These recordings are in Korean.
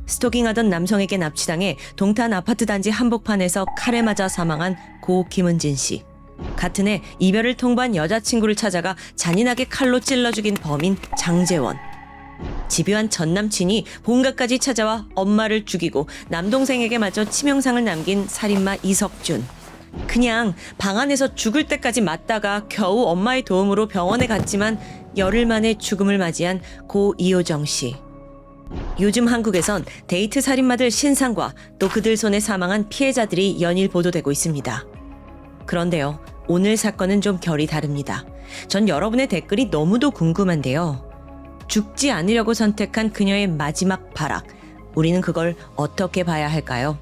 스토킹하던 남성에게 납치당해 동탄 아파트 단지 한복판에서 칼에 맞아 사망한 고 김은진 씨. 같은 해 이별을 통보한 여자친구를 찾아가 잔인하게 칼로 찔러 죽인 범인 장재원. 집요한 전남친이 본가까지 찾아와 엄마를 죽이고 남동생에게 마저 치명상을 남긴 살인마 이석준. 그냥 방 안에서 죽을 때까지 맞다가 겨우 엄마의 도움으로 병원에 갔지만 열흘 만에 죽음을 맞이한 고 이효정 씨. 요즘 한국에선 데이트 살인마들 신상과 또 그들 손에 사망한 피해자들이 연일 보도되고 있습니다. 그런데요, 오늘 사건은 좀 결이 다릅니다. 전 여러분의 댓글이 너무도 궁금한데요. 죽지 않으려고 선택한 그녀의 마지막 발악, 우리는 그걸 어떻게 봐야 할까요?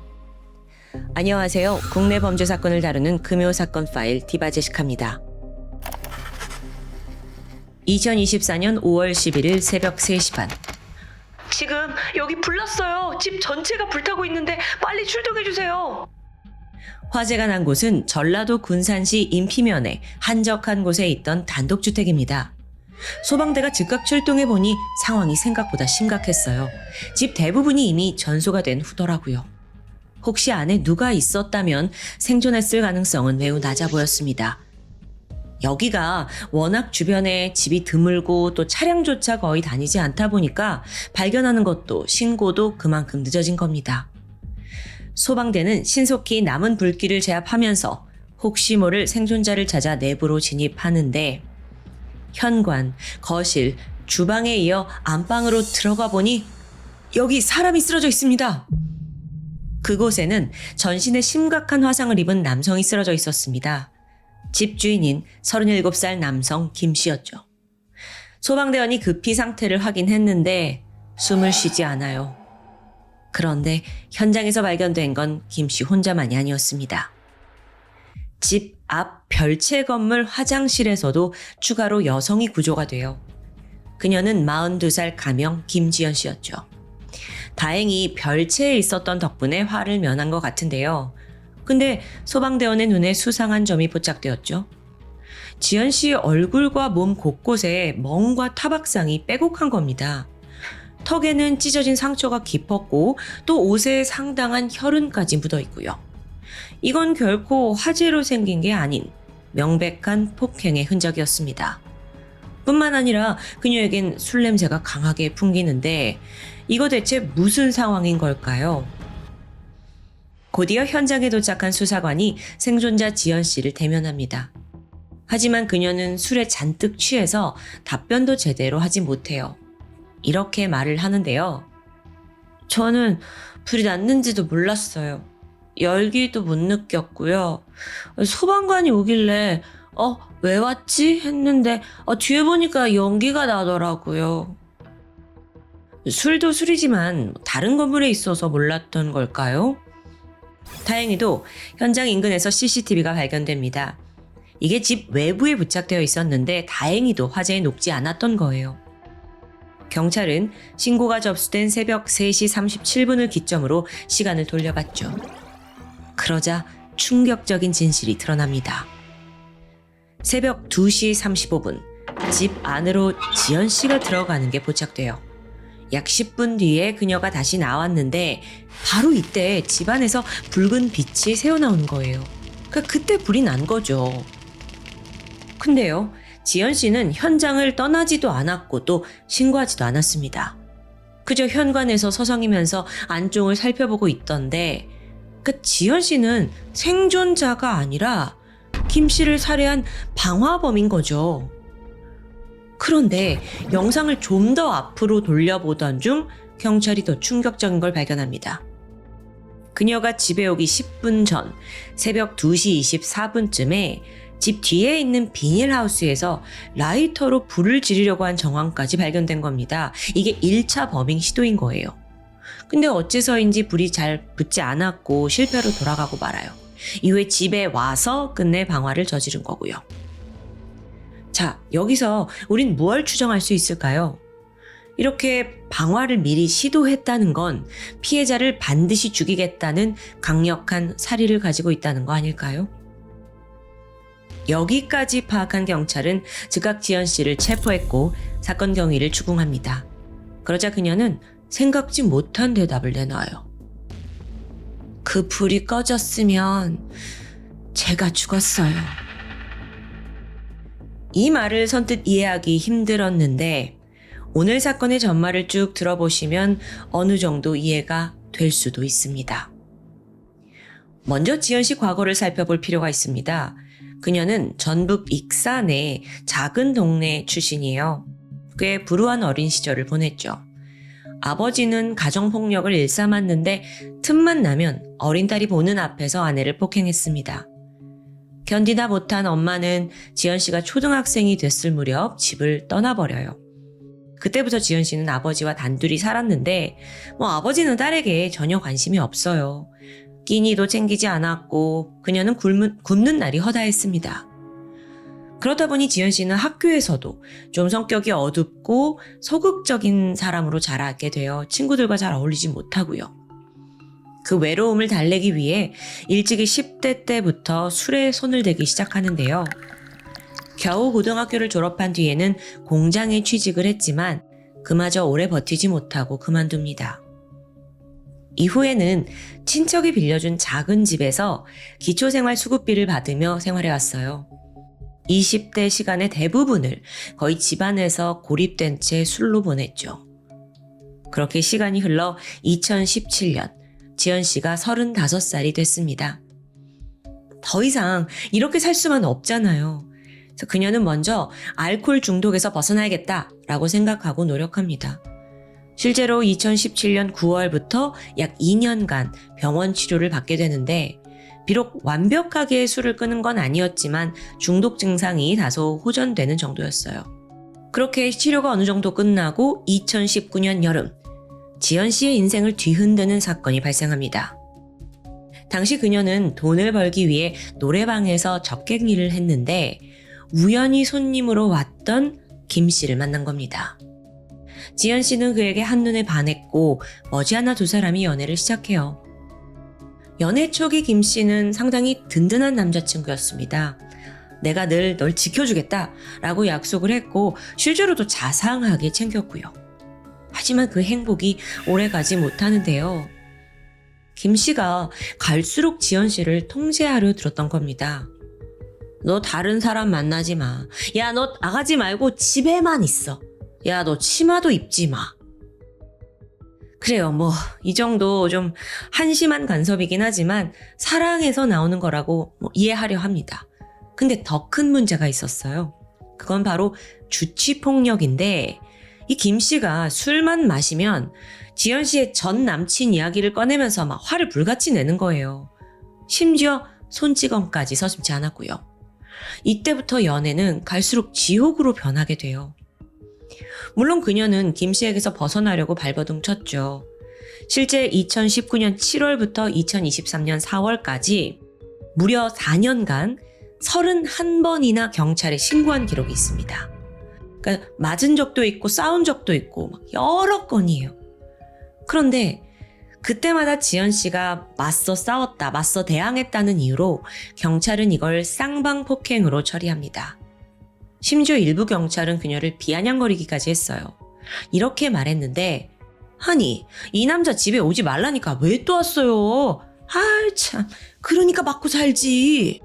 안녕하세요. 국내 범죄 사건을 다루는 금요 사건 파일 디바제시카입니다. 2024년 5월 11일 새벽 3시 반. 지금 여기 불났어요. 집 전체가 불타고 있는데 빨리 출동해주세요. 화재가 난 곳은 전라도 군산시 인피면에 한적한 곳에 있던 단독주택입니다. 소방대가 즉각 출동해보니 상황이 생각보다 심각했어요. 집 대부분이 이미 전소가 된 후더라고요. 혹시 안에 누가 있었다면 생존했을 가능성은 매우 낮아 보였습니다. 여기가 워낙 주변에 집이 드물고 또 차량조차 거의 다니지 않다 보니까 발견하는 것도 신고도 그만큼 늦어진 겁니다. 소방대는 신속히 남은 불길을 제압하면서 혹시 모를 생존자를 찾아 내부로 진입하는데 현관, 거실, 주방에 이어 안방으로 들어가 보니 여기 사람이 쓰러져 있습니다. 그곳에는 전신에 심각한 화상을 입은 남성이 쓰러져 있었습니다. 집주인인 37살 남성 김 씨였죠. 소방대원이 급히 상태를 확인했는데 숨을 쉬지 않아요. 그런데 현장에서 발견된 건 김 씨 혼자만이 아니었습니다. 집 앞 별채 건물 화장실에서도 추가로 여성이 구조가 돼요. 그녀는 42살 가명 김지연 씨였죠. 다행히 별채에 있었던 덕분에 화를 면한 것 같은데요. 근데 소방대원의 눈에 수상한 점이 포착되었죠. 지연 씨의 얼굴과 몸 곳곳에 멍과 타박상이 빼곡한 겁니다. 턱에는 찢어진 상처가 깊었고 또 옷에 상당한 혈흔까지 묻어 있고요. 이건 결코 화재로 생긴 게 아닌 명백한 폭행의 흔적이었습니다. 뿐만 아니라 그녀에겐 술 냄새가 강하게 풍기는데 이거 대체 무슨 상황인 걸까요? 곧이어 현장에 도착한 수사관이 생존자 지연 씨를 대면합니다. 하지만 그녀는 술에 잔뜩 취해서 답변도 제대로 하지 못해요. 이렇게 말을 하는데요. 저는 불이 났는지도 몰랐어요. 열기도 못 느꼈고요. 소방관이 오길래 왜 왔지? 했는데 뒤에 보니까 연기가 나더라고요. 술도 술이지만 다른 건물에 있어서 몰랐던 걸까요? 다행히도 현장 인근에서 CCTV가 발견됩니다. 이게 집 외부에 부착되어 있었는데 다행히도 화재에 녹지 않았던 거예요. 경찰은 신고가 접수된 새벽 3시 37분을 기점으로 시간을 돌려봤죠. 그러자 충격적인 진실이 드러납니다. 새벽 2시 35분, 집 안으로 지연 씨가 들어가는 게 포착돼요. 약 10분 뒤에 그녀가 다시 나왔는데 바로 이때 집안에서 붉은 빛이 새어나오는 거예요. 그때 불이 난 거죠. 근데요, 지연 씨는 현장을 떠나지도 않았고 또 신고하지도 않았습니다. 그저 현관에서 서성이면서 안쪽을 살펴보고 있던데 지연 씨는 생존자가 아니라 김 씨를 살해한 방화범인 거죠. 그런데 영상을 좀 더 앞으로 돌려보던 중 경찰이 더 충격적인 걸 발견합니다. 그녀가 집에 오기 10분 전 새벽 2시 24분쯤에 집 뒤에 있는 비닐하우스에서 라이터로 불을 지르려고 한 정황까지 발견된 겁니다. 이게 1차 범행 시도인 거예요. 근데 어째서인지 불이 잘 붙지 않았고 실패로 돌아가고 말아요. 이후에 집에 와서 끝내 방화를 저지른 거고요. 자, 여기서 우린 무엇을 추정할 수 있을까요? 이렇게 방화를 미리 시도했다는 건 피해자를 반드시 죽이겠다는 강력한 사리를 가지고 있다는 거 아닐까요? 여기까지 파악한 경찰은 즉각 지연 씨를 체포했고 사건 경위를 추궁합니다. 그러자 그녀는 생각지 못한 대답을 내놔요. 그 불이 꺼졌으면 제가 죽었어요. 이 말을 선뜻 이해하기 힘들었는데 오늘 사건의 전말을 쭉 들어보시면 어느 정도 이해가 될 수도 있습니다. 먼저 지연 씨 과거를 살펴볼 필요가 있습니다. 그녀는 전북 익산의 작은 동네 출신이에요. 꽤 불우한 어린 시절을 보냈죠. 아버지는 가정폭력을 일삼았는데 틈만 나면 어린 딸이 보는 앞에서 아내를 폭행했습니다. 견디다 못한 엄마는 지연 씨가 초등학생이 됐을 무렵 집을 떠나버려요. 그때부터 지연 씨는 아버지와 단둘이 살았는데 아버지는 딸에게 전혀 관심이 없어요. 끼니도 챙기지 않았고 그녀는 굶는 날이 허다했습니다. 그러다 보니 지연 씨는 학교에서도 좀 성격이 어둡고 소극적인 사람으로 자라게 되어 친구들과 잘 어울리지 못하고요. 그 외로움을 달래기 위해 일찍이 10대 때부터 술에 손을 대기 시작하는데요. 겨우 고등학교를 졸업한 뒤에는 공장에 취직을 했지만 그마저 오래 버티지 못하고 그만둡니다. 이후에는 친척이 빌려준 작은 집에서 기초생활 수급비를 받으며 생활해왔어요. 20대 시간의 대부분을 거의 집안에서 고립된 채 술로 보냈죠. 그렇게 시간이 흘러 2017년 지연 씨가 35살이 됐습니다. 더 이상 이렇게 살 수만 없잖아요. 그래서 그녀는 먼저 알코올 중독에서 벗어나야겠다라고 생각하고 노력합니다. 실제로 2017년 9월부터 약 2년간 병원 치료를 받게 되는데 비록 완벽하게 술을 끊은 건 아니었지만 중독 증상이 다소 호전되는 정도였어요. 그렇게 치료가 어느 정도 끝나고 2019년 여름 지연 씨의 인생을 뒤흔드는 사건이 발생합니다. 당시 그녀는 돈을 벌기 위해 노래방에서 접객 일을 했는데 우연히 손님으로 왔던 김 씨를 만난 겁니다. 지연 씨는 그에게 한눈에 반했고 머지않아 두 사람이 연애를 시작해요. 연애 초기 김 씨는 상당히 든든한 남자친구였습니다. 내가 늘 널 지켜주겠다 라고 약속을 했고 실제로도 자상하게 챙겼고요. 하지만 그 행복이 오래가지 못하는데요. 김 씨가 갈수록 지연 씨를 통제하려 들었던 겁니다. 너 다른 사람 만나지 마. 야, 너 나가지 말고 집에만 있어. 야, 너 치마도 입지 마. 그래요, 이 정도 좀 한심한 간섭이긴 하지만 사랑에서 나오는 거라고 이해하려 합니다. 근데 더 큰 문제가 있었어요. 그건 바로 주치폭력인데 이 김 씨가 술만 마시면 지연 씨의 전 남친 이야기를 꺼내면서 막 화를 불같이 내는 거예요. 심지어 손찌검까지 서슴지 않았고요. 이때부터 연애는 갈수록 지옥으로 변하게 돼요. 물론 그녀는 김 씨에게서 벗어나려고 발버둥 쳤죠. 실제 2019년 7월부터 2023년 4월까지 무려 4년간 31번이나 경찰에 신고한 기록이 있습니다. 그러니까 맞은 적도 있고 싸운 적도 있고 막 여러 건이에요. 그런데 그때마다 지연 씨가 맞서 싸웠다, 맞서 대항했다는 이유로 경찰은 이걸 쌍방폭행으로 처리합니다. 심지어 일부 경찰은 그녀를 비아냥거리기까지 했어요. 이렇게 말했는데 아니 이 남자 집에 오지 말라니까 왜 또 왔어요? 참 그러니까 맞고 살지.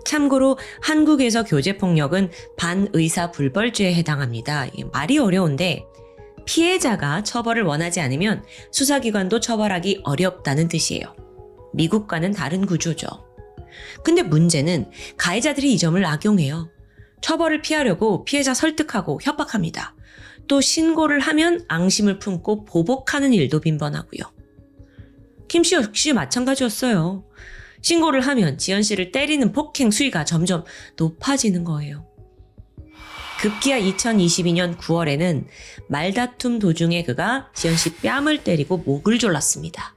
참고로 한국에서 교제폭력은 반의사불벌죄에 해당합니다. 이게 말이 어려운데 피해자가 처벌을 원하지 않으면 수사기관도 처벌하기 어렵다는 뜻이에요. 미국과는 다른 구조죠. 근데 문제는 가해자들이 이 점을 악용해요. 처벌을 피하려고 피해자 설득하고 협박합니다. 또 신고를 하면 앙심을 품고 보복하는 일도 빈번하고요. 김 씨 역시 마찬가지였어요. 신고를 하면 지연 씨를 때리는 폭행 수위가 점점 높아지는 거예요. 급기야 2022년 9월에는 말다툼 도중에 그가 지연 씨 뺨을 때리고 목을 졸랐습니다.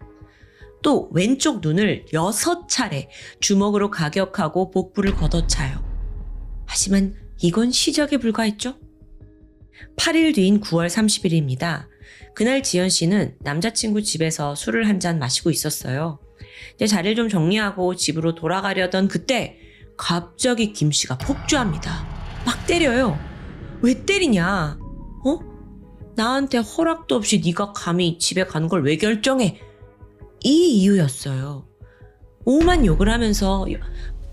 또 왼쪽 눈을 6차례 주먹으로 가격하고 복부를 걷어차요. 하지만 이건 시작에 불과했죠. 8일 뒤인 9월 30일입니다. 그날 지연 씨는 남자친구 집에서 술을 한 잔 마시고 있었어요. 이제 자리를 좀 정리하고 집으로 돌아가려던 그때 갑자기 김 씨가 폭주합니다. 막 때려요. 왜 때리냐? 나한테 허락도 없이 네가 감히 집에 가는 걸 왜 결정해? 이 이유였어요. 오만 욕을 하면서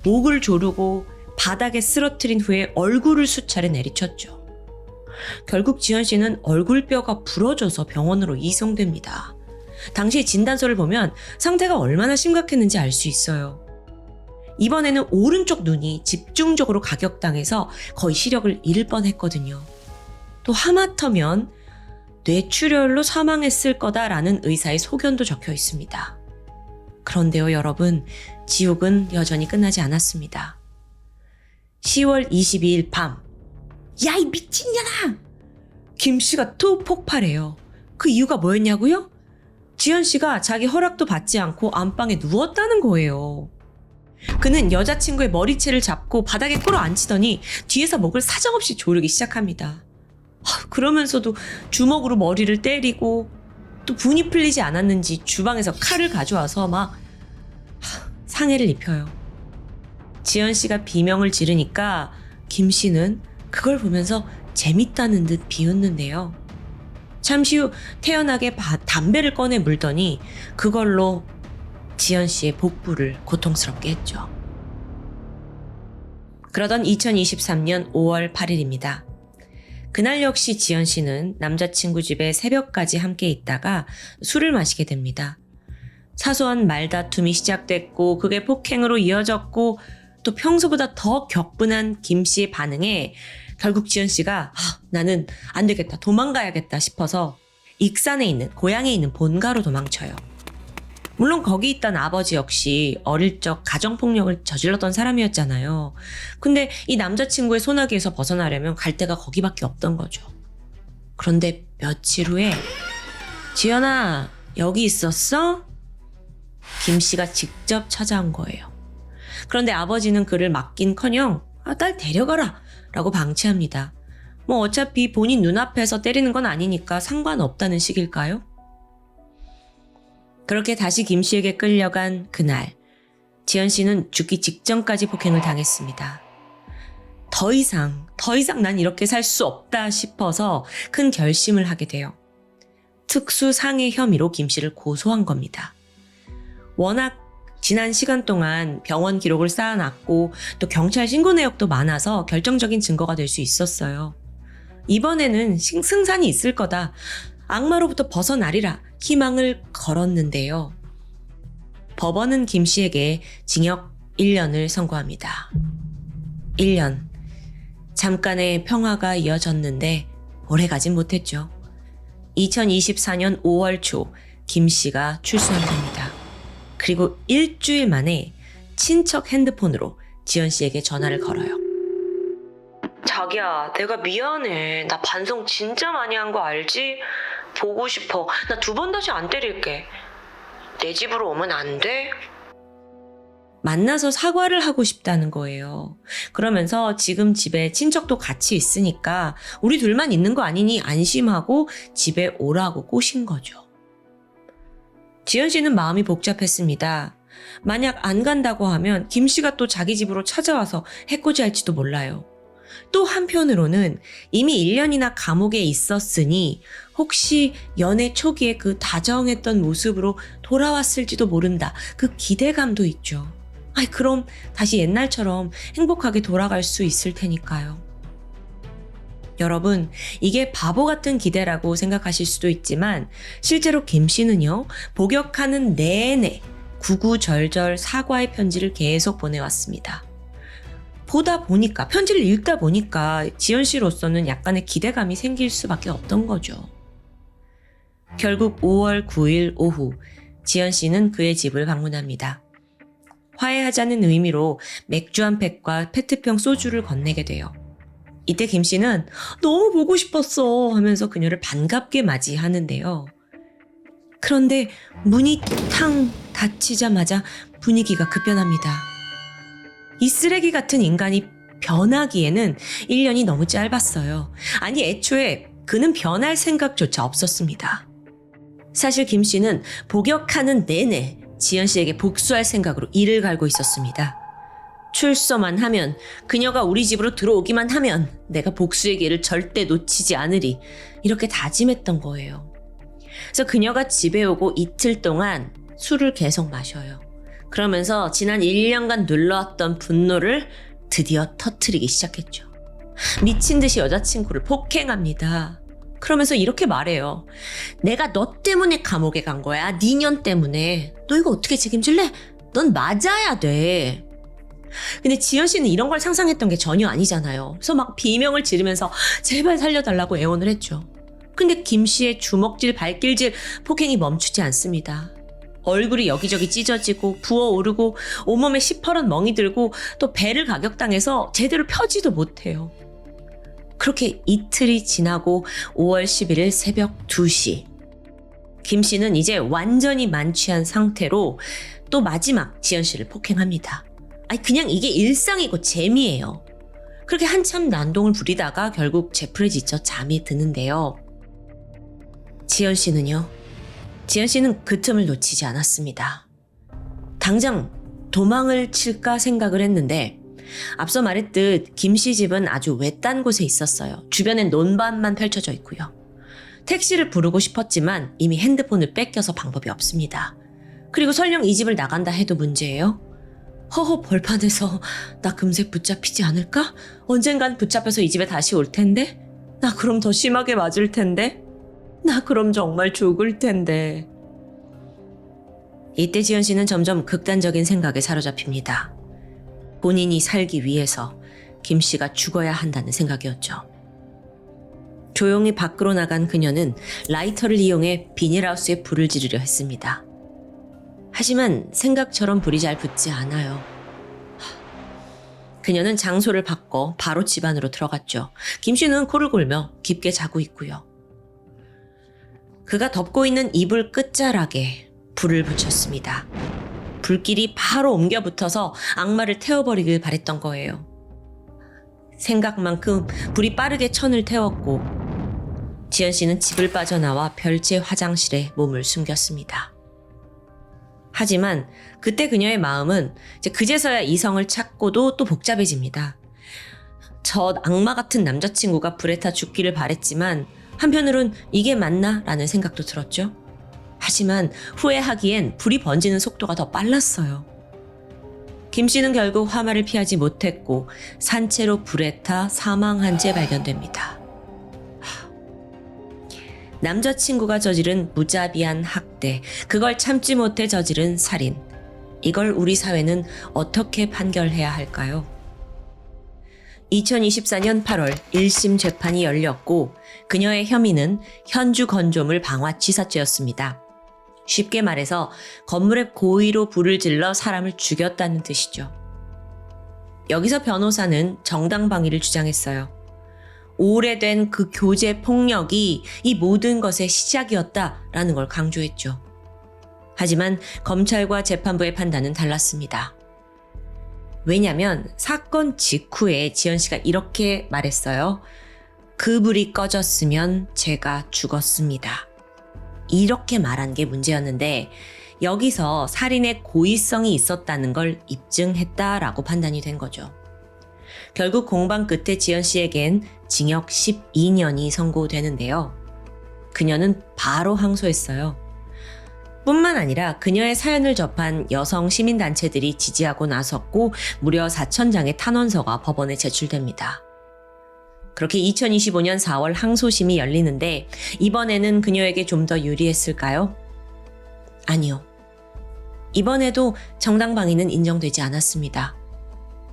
목을 조르고 바닥에 쓰러뜨린 후에 얼굴을 수차례 내리쳤죠. 결국 지연 씨는 얼굴뼈가 부러져서 병원으로 이송됩니다. 당시 진단서를 보면 상태가 얼마나 심각했는지 알 수 있어요. 이번에는 오른쪽 눈이 집중적으로 가격당해서 거의 시력을 잃을 뻔했거든요. 또 하마터면 뇌출혈로 사망했을 거다라는 의사의 소견도 적혀 있습니다. 그런데요, 여러분, 지옥은 여전히 끝나지 않았습니다. 10월 22일 밤, 야, 이 미친년아! 김 씨가 또 폭발해요. 그 이유가 뭐였냐고요? 지연 씨가 자기 허락도 받지 않고 안방에 누웠다는 거예요. 그는 여자친구의 머리채를 잡고 바닥에 끌어앉히더니 뒤에서 목을 사정없이 조르기 시작합니다. 그러면서도 주먹으로 머리를 때리고 또 분이 풀리지 않았는지 주방에서 칼을 가져와서 막 상해를 입혀요. 지연 씨가 비명을 지르니까 김 씨는 그걸 보면서 재밌다는 듯 비웃는데요. 잠시 후 태연하게 담배를 꺼내 물더니 그걸로 지연 씨의 복부를 고통스럽게 했죠. 그러던 2023년 5월 8일입니다. 그날 역시 지연 씨는 남자친구 집에 새벽까지 함께 있다가 술을 마시게 됩니다. 사소한 말다툼이 시작됐고 그게 폭행으로 이어졌고 또 평소보다 더 격분한 김 씨의 반응에 결국 지연 씨가 나는 안 되겠다, 도망가야겠다 싶어서 익산에 있는 고향에 있는 본가로 도망쳐요. 물론 거기 있던 아버지 역시 어릴 적 가정폭력을 저질렀던 사람이었잖아요. 근데 이 남자친구의 소나기에서 벗어나려면 갈 데가 거기밖에 없던 거죠. 그런데 며칠 후에 지연아, 여기 있었어? 김 씨가 직접 찾아온 거예요. 그런데 아버지는 그를 맡긴커녕 딸 데려가라 라고 방치합니다. 뭐 어차피 본인 눈앞에서 때리는 건 아니니까 상관없다는 식일까요? 그렇게 다시 김 씨에게 끌려간 그날, 지연 씨는 죽기 직전까지 폭행을 당했습니다. 더 이상 난 이렇게 살 수 없다 싶어서 큰 결심을 하게 돼요. 특수상해 혐의로 김 씨를 고소한 겁니다. 워낙 지난 시간 동안 병원 기록을 쌓아놨고 또 경찰 신고 내역도 많아서 결정적인 증거가 될 수 있었어요. 이번에는 승산이 있을 거다. 악마로부터 벗어나리라 희망을 걸었는데요. 법원은 김 씨에게 징역 1년을 선고합니다. 1년. 잠깐의 평화가 이어졌는데 오래가진 못했죠. 2024년 5월 초 김 씨가 출소합니다. 그리고 일주일 만에 친척 핸드폰으로 지연 씨에게 전화를 걸어요. 자기야, 내가 미안해. 나 반성 진짜 많이 한 거 알지? 보고 싶어. 나 2번 다시 안 때릴게. 내 집으로 오면 안 돼? 만나서 사과를 하고 싶다는 거예요. 그러면서 지금 집에 친척도 같이 있으니까 우리 둘만 있는 거 아니니 안심하고 집에 오라고 꼬신 거죠. 지연 씨는 마음이 복잡했습니다. 만약 안 간다고 하면 김 씨가 또 자기 집으로 찾아와서 해코지할지도 몰라요. 또 한편으로는 이미 1년이나 감옥에 있었으니 혹시 연애 초기에 그 다정했던 모습으로 돌아왔을지도 모른다. 그 기대감도 있죠. 그럼 다시 옛날처럼 행복하게 돌아갈 수 있을 테니까요. 여러분, 이게 바보 같은 기대라고 생각하실 수도 있지만 실제로 김 씨는요, 복역하는 내내 구구절절 사과의 편지를 계속 보내왔습니다. 편지를 읽다 보니까 지연 씨로서는 약간의 기대감이 생길 수밖에 없던 거죠. 결국 5월 9일 오후 지연 씨는 그의 집을 방문합니다. 화해하자는 의미로 맥주 한 팩과 페트병 소주를 건네게 돼요. 이때 김 씨는 너무 보고 싶었어 하면서 그녀를 반갑게 맞이하는데요. 그런데 문이 탕 닫히자마자 분위기가 급변합니다. 이 쓰레기 같은 인간이 변하기에는 1년이 너무 짧았어요. 아니, 애초에 그는 변할 생각조차 없었습니다. 사실 김 씨는 복역하는 내내 지연 씨에게 복수할 생각으로 이를 갈고 있었습니다. 출소만 하면, 그녀가 우리 집으로 들어오기만 하면 내가 복수의 기회를 절대 놓치지 않으리. 이렇게 다짐했던 거예요. 그래서 그녀가 집에 오고 이틀 동안 술을 계속 마셔요. 그러면서 지난 1년간 눌러왔던 분노를 드디어 터뜨리기 시작했죠. 미친 듯이 여자친구를 폭행합니다. 그러면서 이렇게 말해요. 내가 너 때문에 감옥에 간 거야. 네 년 때문에. 너 이거 어떻게 책임질래? 넌 맞아야 돼. 근데 지연 씨는 이런 걸 상상했던 게 전혀 아니잖아요. 그래서 막 비명을 지르면서 제발 살려달라고 애원을 했죠. 근데 김 씨의 주먹질, 발길질, 폭행이 멈추지 않습니다. 얼굴이 여기저기 찢어지고 부어오르고 온몸에 시퍼런 멍이 들고 또 배를 가격당해서 제대로 펴지도 못해요. 그렇게 이틀이 지나고 5월 11일 새벽 2시. 김 씨는 이제 완전히 만취한 상태로 또 마지막 지연 씨를 폭행합니다. 아니 그냥 이게 일상이고 재미예요. 그렇게 한참 난동을 부리다가 결국 제풀에 지쳐 잠이 드는데요. 지연 씨는 그 틈을 놓치지 않았습니다. 당장 도망을 칠까 생각을 했는데 앞서 말했듯 김 씨 집은 아주 외딴 곳에 있었어요. 주변엔 논밭만 펼쳐져 있고요. 택시를 부르고 싶었지만 이미 핸드폰을 뺏겨서 방법이 없습니다. 그리고 설령 이 집을 나간다 해도 문제예요. 허허 벌판에서 나 금세 붙잡히지 않을까? 언젠간 붙잡혀서 이 집에 다시 올 텐데? 나 그럼 더 심하게 맞을 텐데? 나 그럼 정말 죽을 텐데. 이때 지연 씨는 점점 극단적인 생각에 사로잡힙니다. 본인이 살기 위해서 김 씨가 죽어야 한다는 생각이었죠. 조용히 밖으로 나간 그녀는 라이터를 이용해 비닐하우스에 불을 지르려 했습니다. 하지만 생각처럼 불이 잘 붙지 않아요. 그녀는 장소를 바꿔 바로 집 안으로 들어갔죠. 김 씨는 코를 골며 깊게 자고 있고요. 그가 덮고 있는 이불 끝자락에 불을 붙였습니다. 불길이 바로 옮겨 붙어서 악마를 태워버리길 바랬던 거예요. 생각만큼 불이 빠르게 천을 태웠고 지연 씨는 집을 빠져나와 별채 화장실에 몸을 숨겼습니다. 하지만 그때 그녀의 마음은 이제 그제서야 이성을 찾고도 또 복잡해집니다. 저 악마 같은 남자친구가 불에 타 죽기를 바랬지만 한편으론 이게 맞나? 라는 생각도 들었죠. 하지만 후회하기엔 불이 번지는 속도가 더 빨랐어요. 김 씨는 결국 화마를 피하지 못했고 산채로 불에 타 사망한 채 발견됩니다. 남자친구가 저지른 무자비한 학대, 그걸 참지 못해 저지른 살인. 이걸 우리 사회는 어떻게 판결해야 할까요? 2024년 8월 1심 재판이 열렸고 그녀의 혐의는 현주 건조물 방화치사죄였습니다. 쉽게 말해서 건물에 고의로 불을 질러 사람을 죽였다는 뜻이죠. 여기서 변호사는 정당방위를 주장했어요. 오래된 그 교제 폭력이 이 모든 것의 시작이었다라는 걸 강조했죠. 하지만 검찰과 재판부의 판단은 달랐습니다. 왜냐면 사건 직후에 지연 씨가 이렇게 말했어요. 그 불이 꺼졌으면 제가 죽었습니다. 이렇게 말한 게 문제였는데 여기서 살인의 고의성이 있었다는 걸 입증했다라고 판단이 된 거죠. 결국 공방 끝에 지연 씨에겐 징역 12년이 선고되는데요. 그녀는 바로 항소했어요. 뿐만 아니라 그녀의 사연을 접한 여성 시민단체들이 지지하고 나섰고 무려 4,000장의 탄원서가 법원에 제출됩니다. 그렇게 2025년 4월 항소심이 열리는데 이번에는 그녀에게 좀 더 유리했을까요? 아니요. 이번에도 정당방위는 인정되지 않았습니다.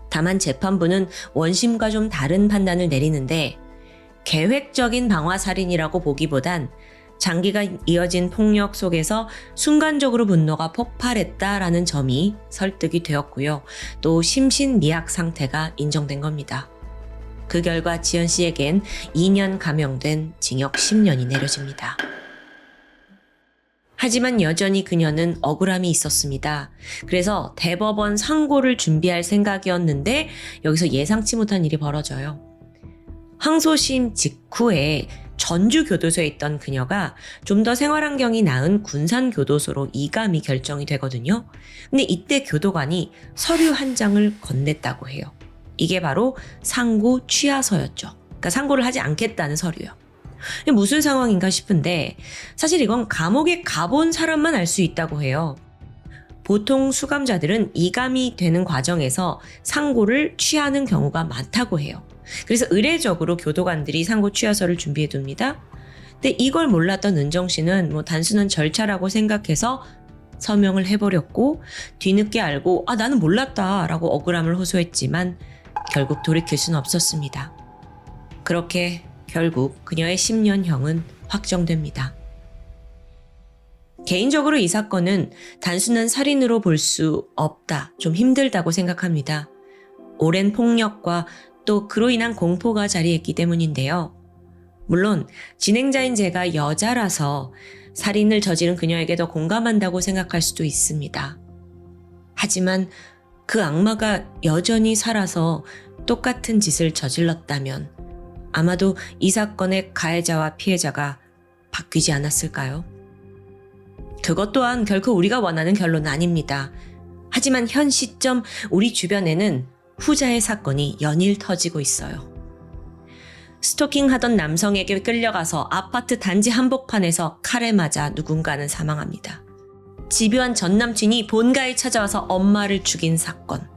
다만 재판부는 원심과 좀 다른 판단을 내리는데 계획적인 방화살인이라고 보기보단 장기간 이어진 폭력 속에서 순간적으로 분노가 폭발했다라는 점이 설득이 되었고요. 또 심신미약 상태가 인정된 겁니다. 그 결과 지연 씨에겐 2년 감형된 징역 10년이 내려집니다. 하지만 여전히 그녀는 억울함이 있었습니다. 그래서 대법원 상고를 준비할 생각이었는데 여기서 예상치 못한 일이 벌어져요. 항소심 직후에 전주교도소에 있던 그녀가 좀 더 생활환경이 나은 군산교도소로 이감이 결정이 되거든요. 근데 이때 교도관이 서류 한 장을 건넸다고 해요. 이게 바로 상고 취하서였죠. 그러니까 상고를 하지 않겠다는 서류요. 이게 무슨 상황인가 싶은데 사실 이건 감옥에 가본 사람만 알 수 있다고 해요. 보통 수감자들은 이감이 되는 과정에서 상고를 취하는 경우가 많다고 해요. 그래서 의례적으로 교도관들이 상고 취하서를 준비해 둡니다. 근데 이걸 몰랐던 은정 씨는 단순한 절차라고 생각해서 서명을 해버렸고 뒤늦게 알고 나는 몰랐다라고 억울함을 호소했지만 결국 돌이킬 수는 없었습니다. 그렇게 결국 그녀의 10년형은 확정됩니다. 개인적으로 이 사건은 단순한 살인으로 볼 수 없다, 좀 힘들다고 생각합니다. 오랜 폭력과 또 그로 인한 공포가 자리했기 때문인데요. 물론 진행자인 제가 여자라서 살인을 저지른 그녀에게 더 공감한다고 생각할 수도 있습니다. 하지만 그 악마가 여전히 살아서 똑같은 짓을 저질렀다면 아마도 이 사건의 가해자와 피해자가 바뀌지 않았을까요? 그것 또한 결코 우리가 원하는 결론은 아닙니다. 하지만 현 시점 우리 주변에는 후자의 사건이 연일 터지고 있어요. 스토킹하던 남성에게 끌려가서 아파트 단지 한복판에서 칼에 맞아 누군가는 사망합니다. 집요한 전남친이 본가에 찾아와서 엄마를 죽인 사건.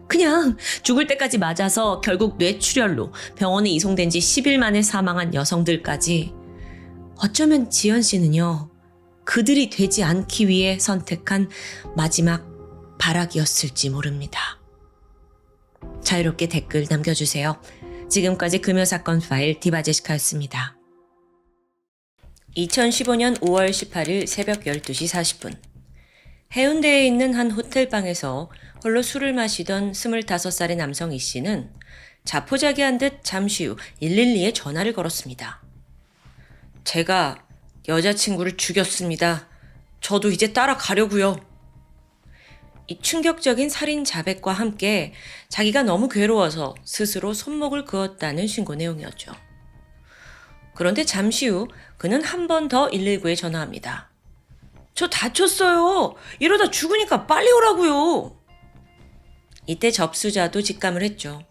그냥 죽을 때까지 맞아서 결국 뇌출혈로 병원에 이송된 지 10일 만에 사망한 여성들까지. 어쩌면 지연 씨는요, 그들이 되지 않기 위해 선택한 마지막 발악이었을지 모릅니다. 자유롭게 댓글 남겨주세요. 지금까지 금요사건 파일 디바제시카였습니다. 2015년 5월 18일 새벽 12시 40분. 해운대에 있는 한 호텔방에서 홀로 술을 마시던 25살의 남성 이 씨는 자포자기한 듯 잠시 후 112에 전화를 걸었습니다. 제가 여자친구를 죽였습니다. 저도 이제 따라가려고요. 이 충격적인 살인 자백과 함께 자기가 너무 괴로워서 스스로 손목을 그었다는 신고 내용이었죠. 그런데 잠시 후 그는 한 번 더 119에 전화합니다. 저 다쳤어요. 이러다 죽으니까 빨리 오라고요. 이때 접수자도 직감을 했죠.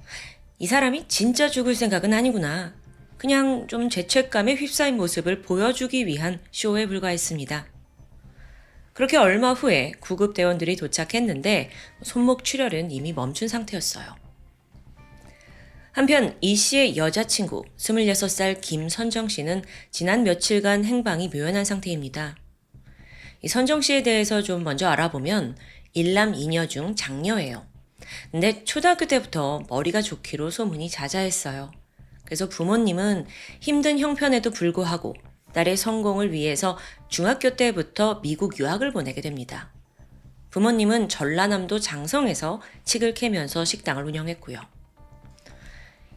이 사람이 진짜 죽을 생각은 아니구나. 그냥 좀 죄책감에 휩싸인 모습을 보여주기 위한 쇼에 불과했습니다. 그렇게 얼마 후에 구급대원들이 도착했는데 손목 출혈은 이미 멈춘 상태였어요. 한편 이 씨의 여자친구 26살 김선정 씨는 지난 며칠간 행방이 묘연한 상태입니다. 이 선정 씨에 대해서 좀 먼저 알아보면 일남 2녀 중 장녀예요. 근데 초등학교 때부터 머리가 좋기로 소문이 자자했어요. 그래서 부모님은 힘든 형편에도 불구하고 딸의 성공을 위해서 중학교 때부터 미국 유학을 보내게 됩니다. 부모님은 전라남도 장성에서 칡을 캐면서 식당을 운영했고요.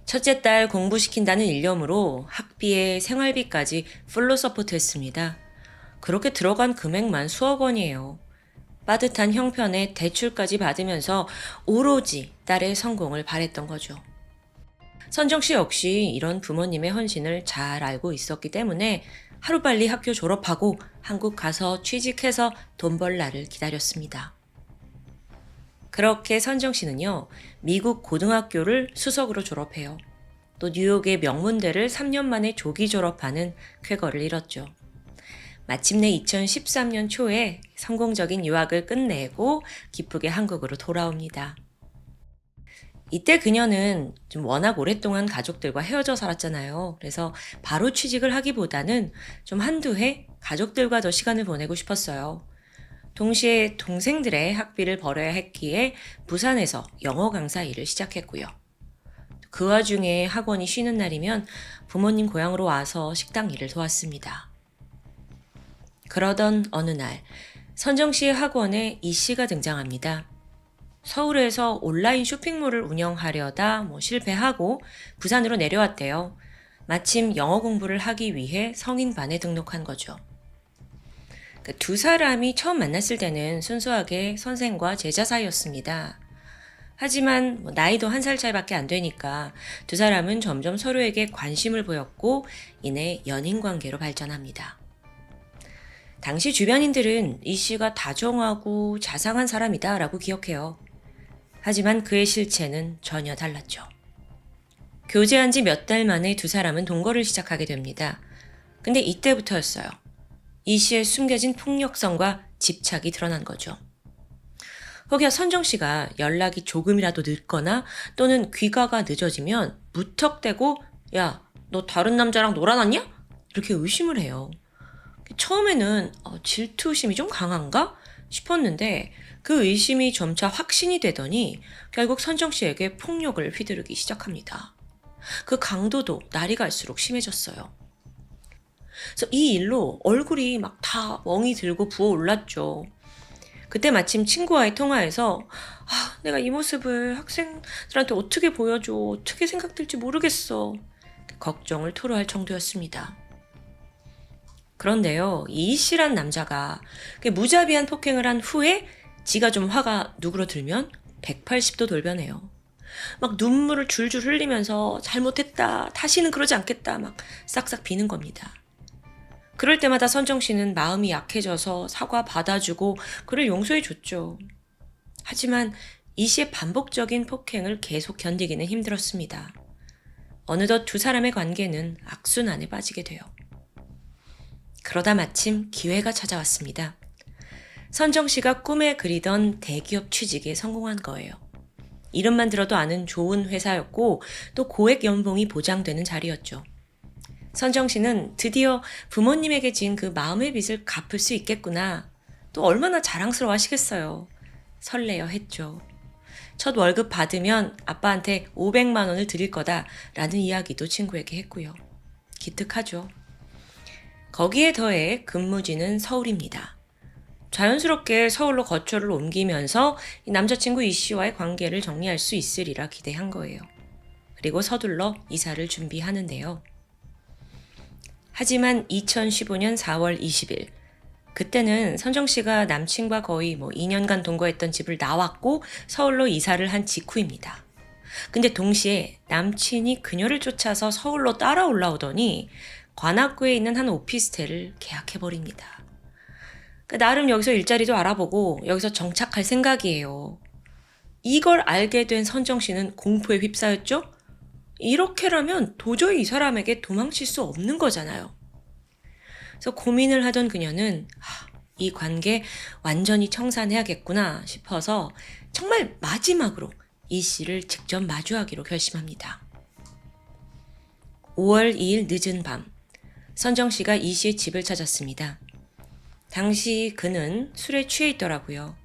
첫째 딸 공부시킨다는 일념으로 학비에 생활비까지 풀로 서포트했습니다. 그렇게 들어간 금액만 수억 원이에요. 빠듯한 형편에 대출까지 받으면서 오로지 딸의 성공을 바랬던 거죠. 선정 씨 역시 이런 부모님의 헌신을 잘 알고 있었기 때문에 하루빨리 학교 졸업하고 한국 가서 취직해서 돈 벌 날을 기다렸습니다. 그렇게 선정 씨는요, 미국 고등학교를 수석으로 졸업해요. 또 뉴욕의 명문대를 3년 만에 조기 졸업하는 쾌거를 이뤘죠. 마침내 2013년 초에 성공적인 유학을 끝내고 기쁘게 한국으로 돌아옵니다. 이때 그녀는 좀 워낙 오랫동안 가족들과 헤어져 살았잖아요. 그래서 바로 취직을 하기보다는 좀 한두 해 가족들과 더 시간을 보내고 싶었어요. 동시에 동생들의 학비를 벌어야 했기에 부산에서 영어 강사 일을 시작했고요. 그 와중에 학원이 쉬는 날이면 부모님 고향으로 와서 식당 일을 도왔습니다. 그러던 어느 날 선정 씨의 학원에 이 씨가 등장합니다. 서울에서 온라인 쇼핑몰을 운영하려다 실패하고 부산으로 내려왔대요. 마침 영어 공부를 하기 위해 성인반에 등록한 거죠. 두 사람이 처음 만났을 때는 순수하게 선생과 제자 사이였습니다. 하지만 나이도 1살 차이밖에 안 되니까 두 사람은 점점 서로에게 관심을 보였고 이내 연인 관계로 발전합니다. 당시 주변인들은 이 씨가 다정하고 자상한 사람이다 라고 기억해요. 하지만 그의 실체는 전혀 달랐죠. 교제한 지 몇 달 만에 두 사람은 동거를 시작하게 됩니다. 근데 이때부터였어요. 이 씨의 숨겨진 폭력성과 집착이 드러난 거죠. 혹여 선정 씨가 연락이 조금이라도 늦거나 또는 귀가가 늦어지면 무턱대고 야, 너 다른 남자랑 놀아놨냐? 이렇게 의심을 해요. 처음에는 질투심이 좀 강한가 싶었는데 그 의심이 점차 확신이 되더니 결국 선정 씨에게 폭력을 휘두르기 시작합니다. 그 강도도 날이 갈수록 심해졌어요. 그래서 이 일로 얼굴이 막 다 멍이 들고 부어올랐죠. 그때 마침 친구와의 통화에서 내가 이 모습을 학생들한테 어떻게 보여줘, 어떻게 생각될지 모르겠어. 걱정을 토로할 정도였습니다. 그런데요, 이 씨란 남자가 무자비한 폭행을 한 후에 지가 좀 화가 누그러들면 180도 돌변해요. 막 눈물을 줄줄 흘리면서 잘못했다, 다시는 그러지 않겠다 막 싹싹 비는 겁니다. 그럴 때마다 선정 씨는 마음이 약해져서 사과 받아주고 그를 용서해줬죠. 하지만 이 씨의 반복적인 폭행을 계속 견디기는 힘들었습니다. 어느덧 두 사람의 관계는 악순환에 빠지게 돼요. 그러다 마침 기회가 찾아왔습니다. 선정 씨가 꿈에 그리던 대기업 취직에 성공한 거예요. 이름만 들어도 아는 좋은 회사였고 또 고액 연봉이 보장되는 자리였죠. 선정 씨는 드디어 부모님에게 진 그 마음의 빚을 갚을 수 있겠구나. 또 얼마나 자랑스러워 하시겠어요. 설레어 했죠. 첫 월급 받으면 아빠한테 500만 원을 드릴 거다라는 이야기도 친구에게 했고요. 기특하죠. 거기에 더해 근무지는 서울입니다. 자연스럽게 서울로 거처를 옮기면서 이 남자친구 이 씨와의 관계를 정리할 수 있으리라 기대한 거예요. 그리고 서둘러 이사를 준비하는데요. 하지만 2015년 4월 20일 그때는 선정 씨가 남친과 거의 2년간 동거했던 집을 나왔고 서울로 이사를 한 직후입니다. 근데 동시에 남친이 그녀를 쫓아서 서울로 따라 올라오더니 관악구에 있는 한 오피스텔을 계약해버립니다. 나름 여기서 일자리도 알아보고 여기서 정착할 생각이에요. 이걸 알게 된 선정 씨는 공포에 휩싸였죠? 이렇게라면 도저히 이 사람에게 도망칠 수 없는 거잖아요. 그래서 고민을 하던 그녀는 이 관계 완전히 청산해야겠구나 싶어서 정말 마지막으로 이 씨를 직접 마주하기로 결심합니다. 5월 2일 늦은 밤, 선정 씨가 이 씨의 집을 찾았습니다. 당시 그는 술에 취해 있더라고요.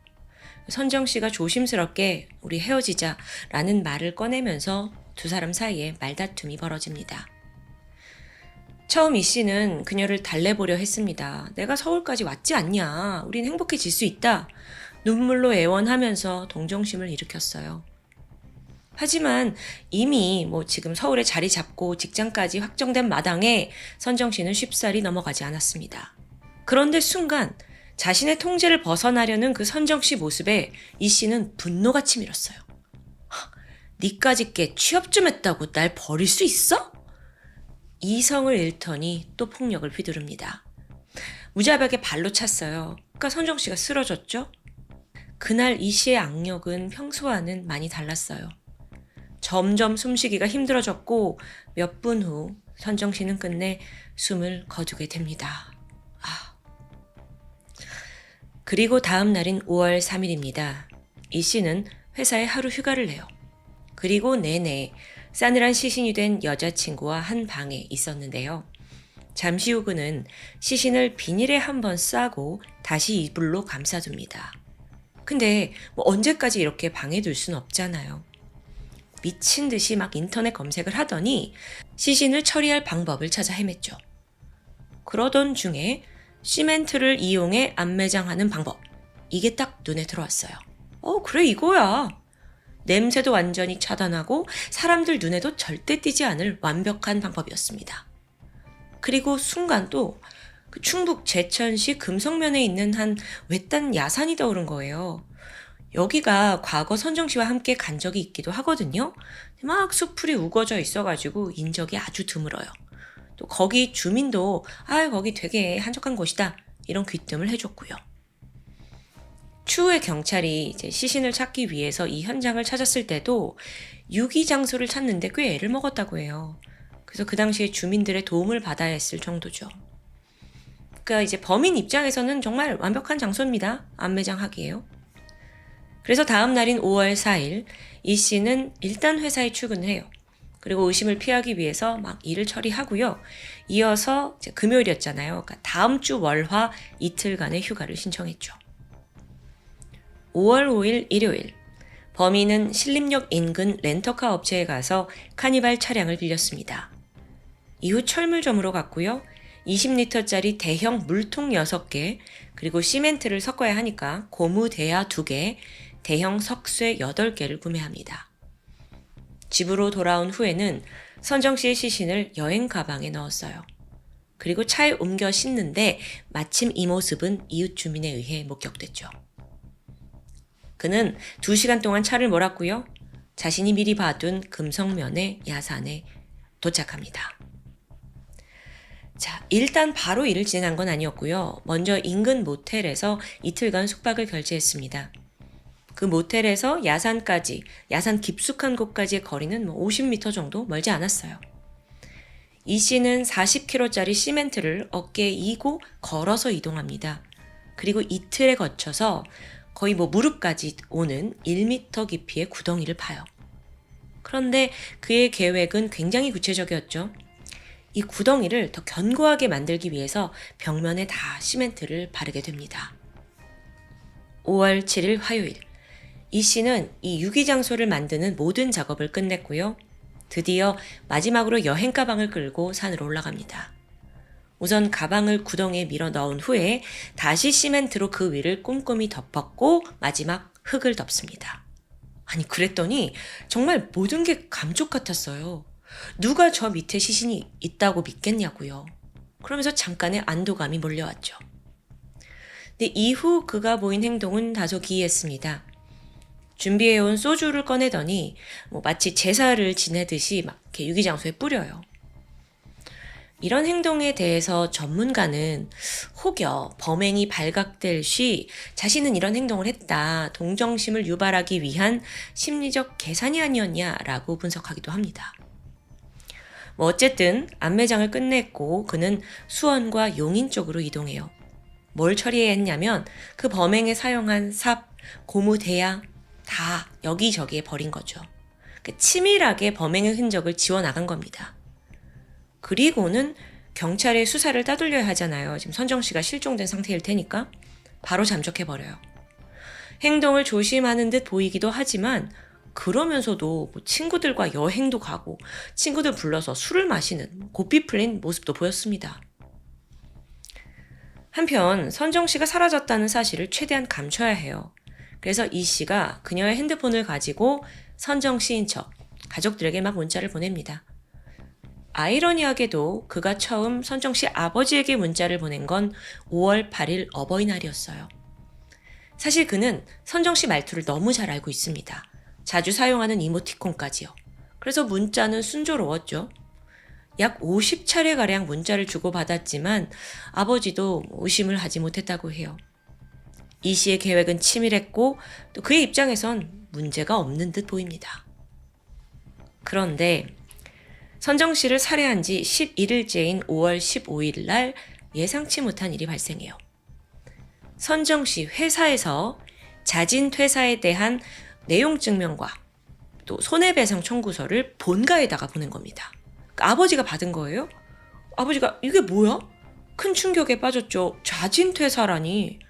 선정 씨가 조심스럽게 우리 헤어지자라는 말을 꺼내면서 두 사람 사이에 말다툼이 벌어집니다. 처음 이 씨는 그녀를 달래보려 했습니다. 내가 서울까지 왔지 않냐. 우린 행복해질 수 있다. 눈물로 애원하면서 동정심을 일으켰어요. 하지만 이미 지금 서울에 자리 잡고 직장까지 확정된 마당에 선정 씨는 쉽사리 넘어가지 않았습니다. 그런데 순간 자신의 통제를 벗어나려는 그 선정 씨 모습에 이 씨는 분노가 치밀었어요. 니까짓 게 취업 좀 했다고 날 버릴 수 있어? 이성을 잃더니 또 폭력을 휘두릅니다. 무자비하게 발로 찼어요. 그러니까 선정 씨가 쓰러졌죠? 그날 이 씨의 악력은 평소와는 많이 달랐어요. 점점 숨쉬기가 힘들어졌고 몇 분 후 선정 씨는 끝내 숨을 거두게 됩니다. 그리고 다음 날인 5월 3일입니다. 이 씨는 회사에 하루 휴가를 내요. 그리고 내내 싸늘한 시신이 된 여자친구와 한 방에 있었는데요. 잠시 후 그는 시신을 비닐에 한번 싸고 다시 이불로 감싸둡니다. 근데 언제까지 이렇게 방에 둘 순 없잖아요. 미친 듯이 막 인터넷 검색을 하더니 시신을 처리할 방법을 찾아 헤맸죠. 그러던 중에 시멘트를 이용해 안매장하는 방법. 이게 딱 눈에 들어왔어요. 그래 이거야. 냄새도 완전히 차단하고 사람들 눈에도 절대 띄지 않을 완벽한 방법이었습니다. 그리고 순간 또 충북 제천시 금성면에 있는 한 외딴 야산이 떠오른 거예요. 여기가 과거 선정 씨와 함께 간 적이 있기도 하거든요. 막 숲풀이 우거져 있어가지고 인적이 아주 드물어요. 또 거기 주민도 거기 되게 한적한 곳이다 이런 귀뜸을 해줬고요. 추후에 경찰이 이제 시신을 찾기 위해서 이 현장을 찾았을 때도 유기 장소를 찾는데 꽤 애를 먹었다고 해요. 그래서 그 당시에 주민들의 도움을 받아야 했을 정도죠. 그러니까 이제 범인 입장에서는 정말 완벽한 장소입니다. 안매장하기에요. 그래서 다음 날인 5월 4일 이 씨는 일단 회사에 출근을 해요. 그리고 의심을 피하기 위해서 막 일을 처리하고요. 이어서 이제 금요일이었잖아요. 그러니까 다음 주 월화 이틀간의 휴가를 신청했죠. 5월 5일 일요일 범인은 신림역 인근 렌터카 업체에 가서 카니발 차량을 빌렸습니다. 이후 철물점으로 갔고요. 20리터짜리 대형 물통 6개, 그리고 시멘트를 섞어야 하니까 고무 대야 2개, 대형 석쇠 8개를 구매합니다. 집으로 돌아온 후에는 선정 씨의 시신을 여행 가방에 넣었어요. 그리고 차에 옮겨 싣는데 마침 이 모습은 이웃 주민에 의해 목격됐죠. 그는 2시간 동안 차를 몰았고요. 자신이 미리 봐둔 금성면의 야산에 도착합니다. 자, 일단 바로 일을 진행한 건 아니었고요. 먼저 인근 모텔에서 이틀간 숙박을 결제했습니다. 그 모텔에서 야산까지, 야산 깊숙한 곳까지의 거리는 50m 정도 멀지 않았어요. 이 씨는 40kg짜리 시멘트를 어깨에 이고 걸어서 이동합니다. 그리고 이틀에 거쳐서 거의 무릎까지 오는 1m 깊이의 구덩이를 파요. 그런데 그의 계획은 굉장히 구체적이었죠. 이 구덩이를 더 견고하게 만들기 위해서 벽면에 다 시멘트를 바르게 됩니다. 5월 7일 화요일, 이 씨는 이 유기장소를 만드는 모든 작업을 끝냈고요. 드디어 마지막으로 여행 가방을 끌고 산으로 올라갑니다. 우선 가방을 구덩이에 밀어 넣은 후에 다시 시멘트로 그 위를 꼼꼼히 덮었고 마지막 흙을 덮습니다. 아니 그랬더니 정말 모든 게 감쪽 같았어요. 누가 저 밑에 시신이 있다고 믿겠냐고요. 그러면서 잠깐의 안도감이 몰려왔죠. 근데 이후 그가 보인 행동은 다소 기이했습니다. 준비해온 소주를 꺼내더니 마치 제사를 지내듯이 막 이렇게 유기장소에 뿌려요. 이런 행동에 대해서 전문가는 혹여 범행이 발각될 시 자신은 이런 행동을 했다, 동정심을 유발하기 위한 심리적 계산이 아니었냐라고 분석하기도 합니다. 어쨌든 안매장을 끝냈고 그는 수원과 용인 쪽으로 이동해요. 뭘 처리해야 했냐면 그 범행에 사용한 삽, 고무 대야 다 여기저기에 버린 거죠. 치밀하게 범행의 흔적을 지워나간 겁니다. 그리고는 경찰의 수사를 따돌려야 하잖아요. 지금 선정 씨가 실종된 상태일 테니까 바로 잠적해버려요. 행동을 조심하는 듯 보이기도 하지만 그러면서도 친구들과 여행도 가고 친구들 불러서 술을 마시는 고삐 풀린 모습도 보였습니다. 한편 선정 씨가 사라졌다는 사실을 최대한 감춰야 해요. 그래서 이 씨가 그녀의 핸드폰을 가지고 선정 씨인 척 가족들에게 막 문자를 보냅니다. 아이러니하게도 그가 처음 선정 씨 아버지에게 문자를 보낸 건 5월 8일 어버이날이었어요. 사실 그는 선정 씨 말투를 너무 잘 알고 있습니다. 자주 사용하는 이모티콘까지요. 그래서 문자는 순조로웠죠. 약 50차례가량 문자를 주고받았지만 아버지도 의심을 하지 못했다고 해요. 이 씨의 계획은 치밀했고 또 그의 입장에선 문제가 없는 듯 보입니다. 그런데 선정 씨를 살해한 지 11일째인 5월 15일 날 예상치 못한 일이 발생해요. 선정 씨 회사에서 자진 퇴사에 대한 내용 증명과 또 손해배상 청구서를 본가에다가 보낸 겁니다. 그러니까 아버지가 받은 거예요? 아버지가 이게 뭐야? 큰 충격에 빠졌죠. 자진 퇴사라니.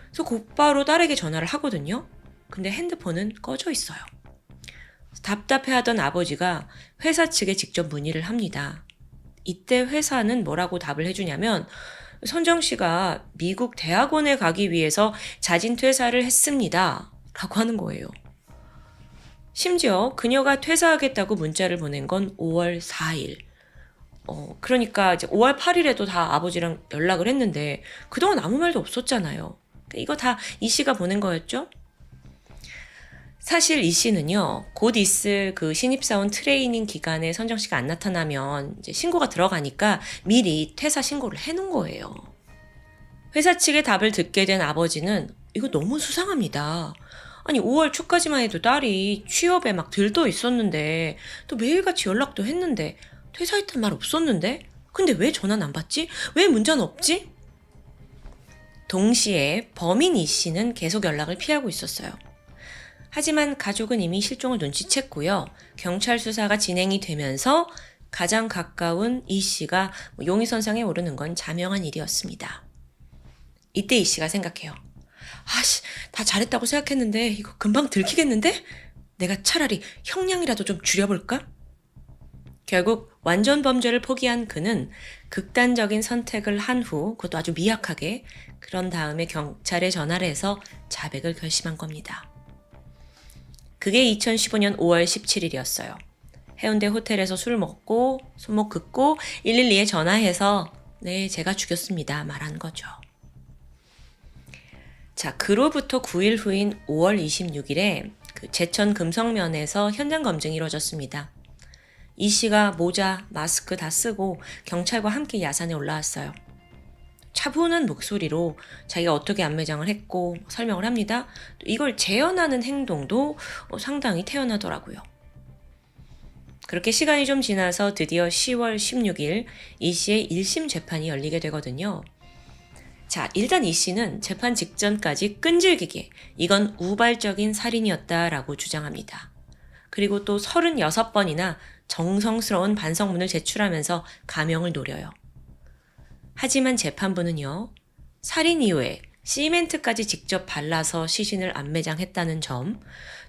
그래서 곧바로 딸에게 전화를 하거든요. 근데 핸드폰은 꺼져 있어요. 답답해하던 아버지가 회사 측에 직접 문의를 합니다. 이때 회사는 뭐라고 답을 해주냐면 선정 씨가 미국 대학원에 가기 위해서 자진 퇴사를 했습니다. 라고 하는 거예요. 심지어 그녀가 퇴사하겠다고 문자를 보낸 건 5월 4일. 그러니까 이제 5월 8일에도 다 아버지랑 연락을 했는데 그동안 아무 말도 없었잖아요. 이거 다 이 씨가 보낸 거였죠? 사실 이 씨는요, 곧 있을 그 신입사원 트레이닝 기간에 선정 씨가 안 나타나면 이제 신고가 들어가니까 미리 퇴사 신고를 해놓은 거예요. 회사 측의 답을 듣게 된 아버지는 이거 너무 수상합니다. 아니 5월 초까지만 해도 딸이 취업에 막 들떠 있었는데 또 매일같이 연락도 했는데 퇴사했단 말 없었는데 근데 왜 전화는 안 받지? 왜 문자는 없지? 동시에 범인 이 씨는 계속 연락을 피하고 있었어요. 하지만 가족은 이미 실종을 눈치챘고요. 경찰 수사가 진행이 되면서 가장 가까운 이 씨가 용의선상에 오르는 건 자명한 일이었습니다. 이때 이 씨가 생각해요. 아씨, 다 잘했다고 생각했는데 이거 금방 들키겠는데? 내가 차라리 형량이라도 좀 줄여볼까? 결국 완전 범죄를 포기한 그는 극단적인 선택을 한 후, 그것도 아주 미약하게, 그런 다음에 경찰에 전화를 해서 자백을 결심한 겁니다. 그게 2015년 5월 17일이었어요. 해운대 호텔에서 술 먹고 손목 긋고 112에 전화해서 네, 제가 죽였습니다 말한 거죠. 자, 그로부터 9일 후인 5월 26일에 그 제천 금성면에서 현장 검증이 이루어졌습니다. 이 씨가 모자, 마스크 다 쓰고 경찰과 함께 야산에 올라왔어요. 차분한 목소리로 자기가 어떻게 안매장을 했고 설명을 합니다. 이걸 재현하는 행동도 상당히 태연하더라고요. 그렇게 시간이 좀 지나서 드디어 10월 16일 이 씨의 1심 재판이 열리게 되거든요. 자, 일단 이 씨는 재판 직전까지 끈질기게 이건 우발적인 살인이었다라고 주장합니다. 그리고 또 36번이나 정성스러운 반성문을 제출하면서 감형을 노려요. 하지만 재판부는요, 살인 이후에 시멘트까지 직접 발라서 시신을 안매장했다는 점,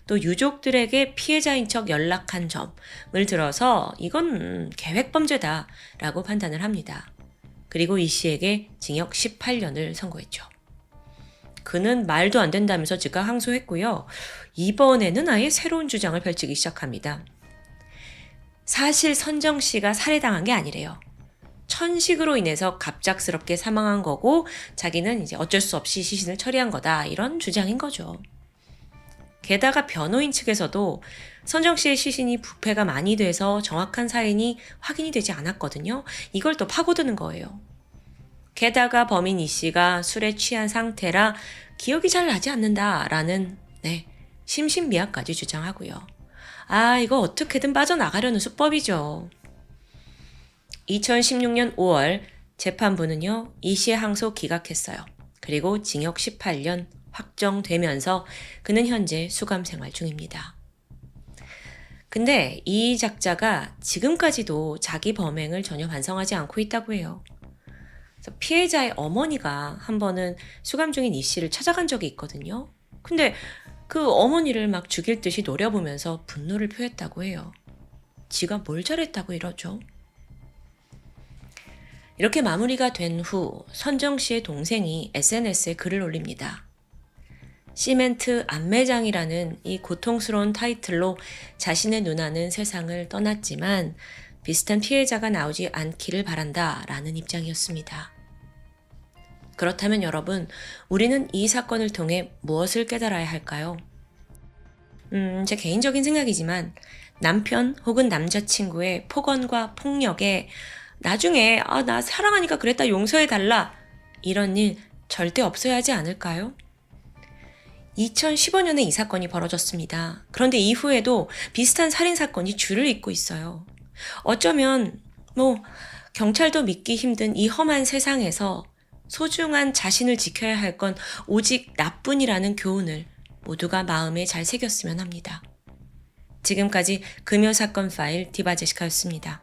또 유족들에게 피해자인 척 연락한 점을 들어서 이건 계획범죄다라고 판단을 합니다. 그리고 이 씨에게 징역 18년을 선고했죠. 그는 말도 안 된다면서 즉각 항소했고요. 이번에는 아예 새로운 주장을 펼치기 시작합니다. 사실 선정 씨가 살해당한 게 아니래요. 천식으로 인해서 갑작스럽게 사망한 거고 자기는 이제 어쩔 수 없이 시신을 처리한 거다 이런 주장인 거죠. 게다가 변호인 측에서도 선정 씨의 시신이 부패가 많이 돼서 정확한 사인이 확인이 되지 않았거든요. 이걸 또 파고드는 거예요. 게다가 범인 이 씨가 술에 취한 상태라 기억이 잘 나지 않는다라는 심신미약까지 주장하고요. 아, 이거 어떻게든 빠져나가려는 수법이죠. 2016년 5월 재판부는요, 이 씨의 항소 기각했어요. 그리고 징역 18년 확정되면서 그는 현재 수감 생활 중입니다. 근데 이 작자가 지금까지도 자기 범행을 전혀 반성하지 않고 있다고 해요. 그래서 피해자의 어머니가 한 번은 수감 중인 이 씨를 찾아간 적이 있거든요. 근데 그 어머니를 막 죽일 듯이 노려보면서 분노를 표했다고 해요. 지가 뭘 잘했다고 이러죠? 이렇게 마무리가 된 후 선정 씨의 동생이 SNS에 글을 올립니다. 시멘트 안매장이라는 이 고통스러운 타이틀로 자신의 누나는 세상을 떠났지만 비슷한 피해자가 나오지 않기를 바란다 라는 입장이었습니다. 그렇다면 여러분, 우리는 이 사건을 통해 무엇을 깨달아야 할까요? 제 개인적인 생각이지만 남편 혹은 남자친구의 폭언과 폭력에 나중에 나 사랑하니까 그랬다 용서해달라 이런 일 절대 없어야 하지 않을까요? 2015년에 이 사건이 벌어졌습니다. 그런데 이후에도 비슷한 살인사건이 줄을 잇고 있어요. 어쩌면 경찰도 믿기 힘든 이 험한 세상에서 소중한 자신을 지켜야 할 건 오직 나뿐이라는 교훈을 모두가 마음에 잘 새겼으면 합니다. 지금까지 금요사건 파일 디바제시카였습니다.